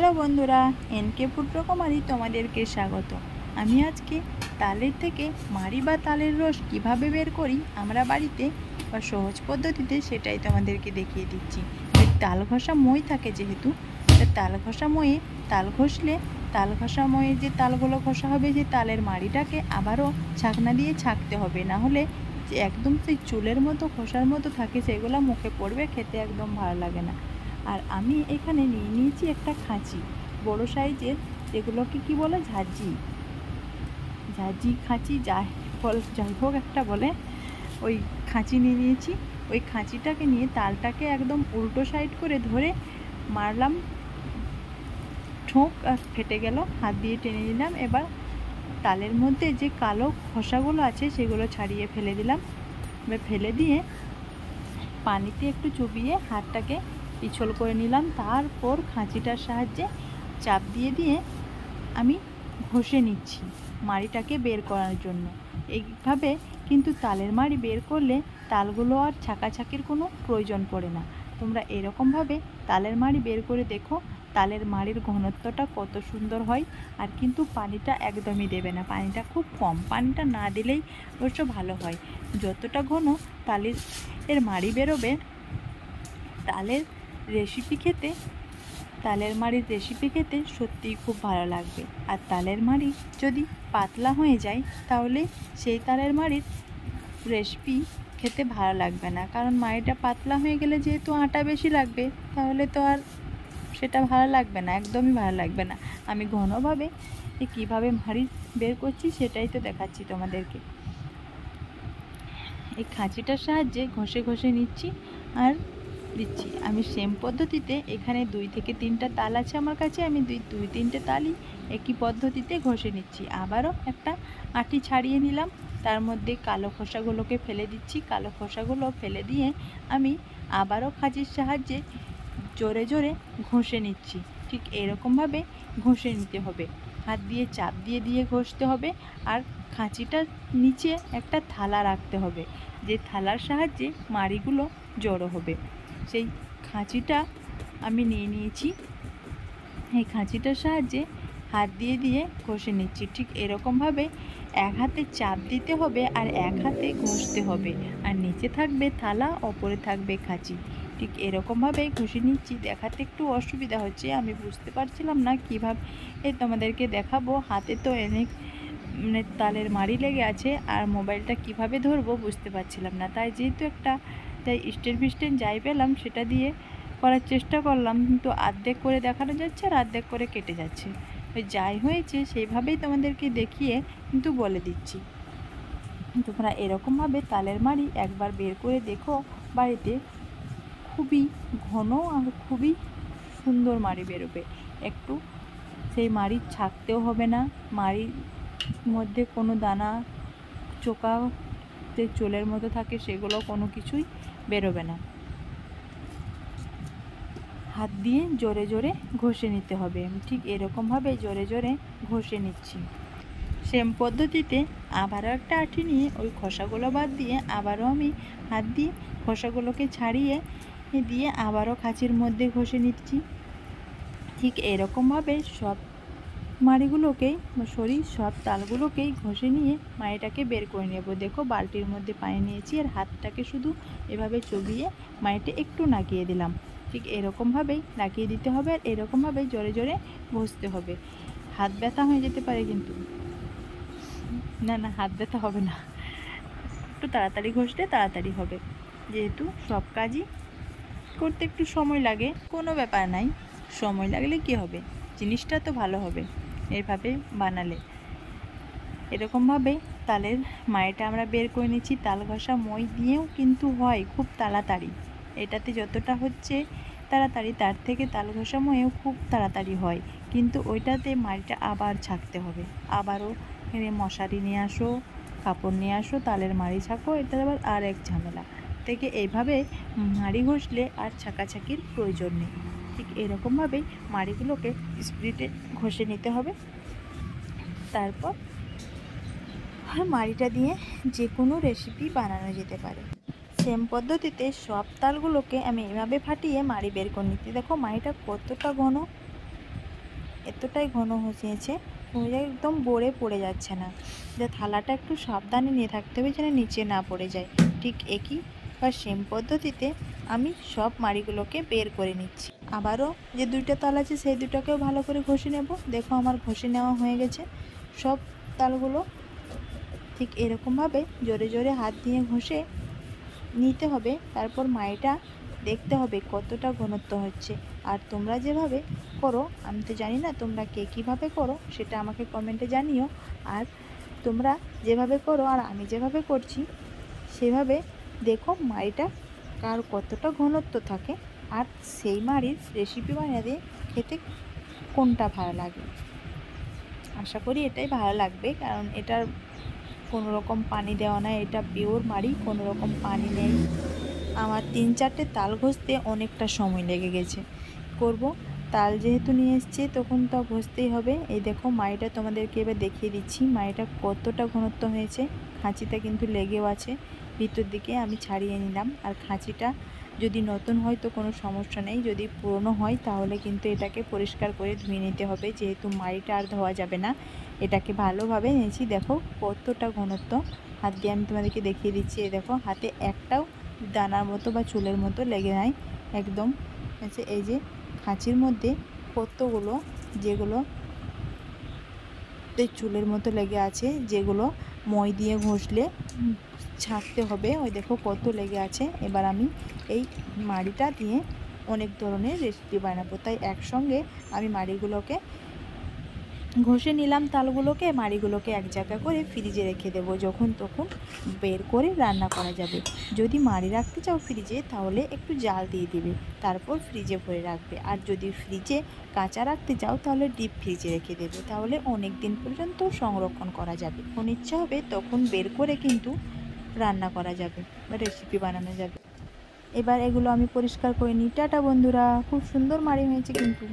Hello বন্ধুরা, NK food রকমারি তোমাদেরকে স্বাগত। আমি আজকে তালের থেকে মাড়ি বা তালের রস কিভাবে বের করি আমরা বাড়িতে বা সহজ পদ্ধতিতে, সেটাই তোমাদেরকে দেখিয়ে দিচ্ছি। ওই তাল ঘষা মই থাকে, যেহেতু তাল ঘষা ময়ে তাল ঘষলে তাল ঘষা ময়ে যে তালগুলো ঘষা হবে, যে তালের মাড়িটাকে আবারও ছাকনা দিয়ে ছাকতে হবে, না হলে যে একদম সেই চুলের মতো ঘষার মতো থাকে, সেগুলো মুখে পড়বে, খেতে একদম ভালো লাগে না। আর আমি এখানে নিয়ে নিয়েছি একটা খাঁচি, বড় সাইজের, যেগুলোকে কি বলে, ঝাঁঝি খাঁচি, যাই হোক একটা বলে। ওই খাঁচি নিয়ে নিয়েছি। ওই খাঁচিটাকে নিয়ে তালটাকে একদম উল্টো সাইড করে ধরে মারলাম, ঠোক আর ফেটে গেল, হাত দিয়ে টেনে নিলাম। এবার তালের মধ্যে যে কালো খোসাগুলো আছে সেগুলো ছাড়িয়ে ফেলে দিলাম। এবার ফেলে দিয়ে পানিতে একটু চুবিয়ে হাতটাকে পিছল করে নিলাম। তারপর খাঁচিটার সাহায্যে চাপ দিয়ে দিয়ে আমি ঘষে নিচ্ছি মাড়িটাকে বের করার জন্য। এইভাবে কিন্তু তালের মাড়ি বের করলে তালগুলো আর ছাকাছাকির কোনো প্রয়োজন পড়ে না। তোমরা এরকমভাবে তালের মাড়ি বের করে দেখো, তালের মাড়ির ঘনত্বটা কত সুন্দর হয়। আর কিন্তু পানিটা একদমই দেবে না, পানিটা খুব কম, পানিটা না দিলেই অবশ্য ভালো হয়। যতটা ঘন তালের মাড়ি বেরোবে, তালের মাড়ির রেসিপি খেতে সত্যিই খুব ভালো লাগবে। আর তালের মাড়ি যদি পাতলা হয়ে যায়, তাহলে সেই তালের মাড়ির রেসিপি খেতে ভালো লাগবে না, কারণ মাড়িটা পাতলা হয়ে গেলে যেহেতু আটা বেশি লাগবে, তাহলে তো আর সেটা ভালো লাগবে না, একদমই ভালো লাগবে না। আমি ঘনভাবে কীভাবে মাড়ি বের করছি সেটাই তো দেখাচ্ছি তোমাদেরকে। এই খাঁচিটার সাহায্যে ঘষে ঘষে নিচ্ছি আর দিচ্ছি। আমি সেম পদ্ধতিতে, এখানে 2 থেকে 3টা তাল আছে আমার কাছে, আমি দুই তিনটে তালই একই পদ্ধতিতে ঘষে নিচ্ছি। আবারও একটা আটি ছাড়িয়ে নিলাম, তার মধ্যে কালো খোসাগুলোকে ফেলে দিচ্ছি। কালো খোসাগুলো ফেলে দিয়ে আমি আবারও খাঁচির সাহায্যে জোরে জোরে ঘষে নিচ্ছি। ঠিক এরকমভাবে ঘষে নিতে হবে, হাত দিয়ে চাপ দিয়ে দিয়ে ঘষতে হবে। আর খাঁচিটার নিচে একটা থালা রাখতে হবে, যে থালার সাহায্যে মাড়িগুলো জড়ো হবে। সেই খাঁচিটা আমি নিয়ে নিয়েছি, এই খাঁচিটার সাহায্যে হাত দিয়ে দিয়ে ঘষে নিচ্ছি। ঠিক এরকমভাবে এক হাতে চাপ দিতে হবে আর এক হাতে ঘষতে হবে, আর নিচে থাকবে থালা, ওপরে থাকবে খাঁচি। ঠিক এরকমভাবে ঘষে নিচ্ছি। দেখাতে একটু অসুবিধা হচ্ছে, আমি বুঝতে পারছিলাম না কীভাবে তোমাদেরকে দেখাবো। হাতে তো অনেক তালের মাড়ি লেগে আছে, আর মোবাইলটা কিভাবে ধরবো বুঝতে পারছিলাম না। তাই স্ট্যান্ড যাই পেলাম সেটা দিয়ে করার চেষ্টা করলাম, কিন্তু অর্ধেক করে দেখানো যাচ্ছে আর অর্ধেক করে কেটে যাচ্ছে। ওই যাই হয়েছে সেইভাবেই তোমাদেরকে দেখিয়ে কিন্তু বলে দিচ্ছি। তোমরা এরকমভাবে তালের মাড়ি একবার বের করে দেখো বাড়িতে, খুবই ঘন আর খুবই সুন্দর মাড়ি বেরোবে। একটু সেই মাড়ি ছাকতেও হবে না, মাড়ির মধ্যে কোনো দানা চোকা যে চুলের মতো থাকে সেগুলো কোনো কিছুই বেরোবে না। হাত দিয়ে জোরে জোরে ঘষে নিতে হবে। আমি ঠিক এরকমভাবে জোরে জোরে ঘষে নিচ্ছি। সেম পদ্ধতিতে আবারও একটা আঁটি নিয়ে ওই খোসাগুলো বাদ দিয়ে আবারও আমি হাত দিয়ে খোসাগুলোকে ছাড়িয়ে দিয়ে আবারও খাঁচির মধ্যে ঘষে নিচ্ছি। ঠিক এরকমভাবে সব মাড়িগুলোকেই সব তালগুলোকেই ঘষে নিয়ে মাড়িটাকে বের করে নেব। দেখো বালতির মধ্যে পানি নিয়েছি, আর হাতটাকে শুধু এভাবে চুবিয়ে মাড়িটা একটু নাকিয়ে দিলাম। ঠিক এরকমভাবেই লাগিয়ে দিতে হবে, আর এরকমভাবেই জোরে জোরে ঘষতে হবে। হাত ব্যথা হয়ে যেতে পারে, কিন্তু না হাত ব্যথা হবে না, একটু তাড়াতাড়ি ঘষলে তাড়াতাড়ি হবে। যেহেতু সব কাজই করতে একটু সময় লাগে, কোনো ব্যাপার নাই, সময় লাগলে কি হবে, জিনিসটা তো ভালো হবে এভাবে বানালে। এরকমভাবে তালের মাড়িটা আমরা বের করে নিচ্ছি। তাল ঘষা মই দিয়েও কিন্তু হয় খুব তাড়াতাড়ি, এটাতে যতটা হচ্ছে তাড়াতাড়ি, তার থেকে তাল ঘষা ময়েও খুব তাড়াতাড়ি হয়, কিন্তু ওইটাতে মাড়িটা আবার ছাকতে হবে। আবারও এখানে মশারি নিয়ে আসো, কাপড় নিয়ে আসো, তালের মাড়ি ছাকো, এটা আবার আর এক ঝামেলা থেকে। এইভাবে মাড়ি ঘষলে আর ছাকাছাকির প্রয়োজন নেই। ঠিক এরকমভাবেই মাড়িগুলোকে স্পিডে ঘষে নিতে হবে। তারপর মাড়িটা দিয়ে যে কোনো রেসিপি বানানো যেতে পারে। সেম পদ্ধতিতে সব তালগুলোকে আমি এভাবে ফাটিয়ে মাড়ি বের করে নিচ্ছি। দেখো মাড়িটা কতটা ঘন, এতটাই ঘন হয়েছে, কোনো জায়গায় একদম বড়ে পড়ে যাচ্ছে না। যে থালাটা একটু সাবধানে নিয়ে থাকতে হবে যেন নিচে না পড়ে যায়। ঠিক একই বা সেম পদ্ধতিতে আমি সব মাড়িগুলোকে বের করে নিচ্ছি। আবারও যে দুইটা তাল আছে সেই দুটাকেও ভালো করে ঘষে নেব। দেখো আমার ঘষে নেওয়া হয়ে গেছে সব তালগুলো। ঠিক এরকমভাবে জোরে জোরে হাত দিয়ে ঘষে নিতে হবে। তারপর মাড়িটা দেখতে হবে কতটা ঘনত্ব হচ্ছে। আর তোমরা যেভাবে করো, আমি তো জানি না তোমরা কে কীভাবে করো, সেটা আমাকে কমেন্টে জানিও। আর তোমরা যেভাবে করো আর আমি যেভাবে করছি সেভাবে দেখো মাড়িটা কার কতটা ঘনত্ব থাকে, আর সেই মাড়ির রেসিপি বানাতে খেতে কোনটা ভালো লাগে। আশা করি এটাই ভালো লাগবে, কারণ এটার কোনো রকম পানি দেওয়া নাই, এটা পিওর মাড়ি, কোনো রকম পানি নেই। আমার 3-4টে তাল ঘষতে অনেকটা সময় লেগে গেছে। করব, তাল যেহেতু নিয়ে এসেছি তখন তো ঘষতেই হবে। এই দেখো মাড়িটা তোমাদেরকে এবার দেখিয়ে দিচ্ছি মাড়িটা কতটা ঘনত্ব হয়েছে। খাঁচিটা কিন্তু লেগেও আছে ভিতর দিকে, আমি ছাড়িয়ে নিলাম। আর খাঁচিটা যদি নতুন হয় তো কোনো সমস্যা নেই, যদি পুরনো হয় তাহলে কিন্তু এটাকে পরিষ্কার করে ধুয়ে নিতে হবে, যেহেতু মাড়িটা আর ধোয়া যাবে না। এটাকে ভালোভাবে নিয়েছি, দেখো কতটা ঘনত্ব। হাত দিয়ে আমি তোমাদেরকে দেখিয়ে দিচ্ছি। এই দেখো হাতে একটাও দানার মতো বা চুলের মতো লেগে নাই, একদম আছে। এই যে খাঁচির মধ্যে কতগুলো যেগুলো চুলের মতো লেগে আছে, যেগুলো মই দিয়ে ঘষলে ছাড়তে হবে, ওই দেখো কত লেগে আছে। এবার আমি এই মাড়িটা দিয়ে অনেক ধরনের রেসিপি বানাবো, তাই একসঙ্গে আমি মাড়িগুলোকে ঘষে নিলাম। তালগুলোকে মাড়িগুলোকে এক জায়গা করে ফ্রিজে রেখে দেবো, যখন তখন বের করে রান্না করা যাবে। যদি মাড়ি রাখতে চাও ফ্রিজে তাহলে একটু জাল দিয়ে দিবে, তারপর ফ্রিজে ভরে রাখবে। আর যদি ফ্রিজে কাঁচা রাখতে চাও তাহলে ডিপ ফ্রিজে রেখে দেবে, তাহলে অনেক দিন পর্যন্ত সংরক্ষণ করা যাবে। যখন ইচ্ছা হবে তখন বের করে কিন্তু রান্না করা যাবে বা রেসিপি বানানো যাবে। এবার এগুলো আমি পরিষ্কার করে নিই। টাটা বন্ধুরা, খুব সুন্দর মাড়ি হয়েছে কিন্তু।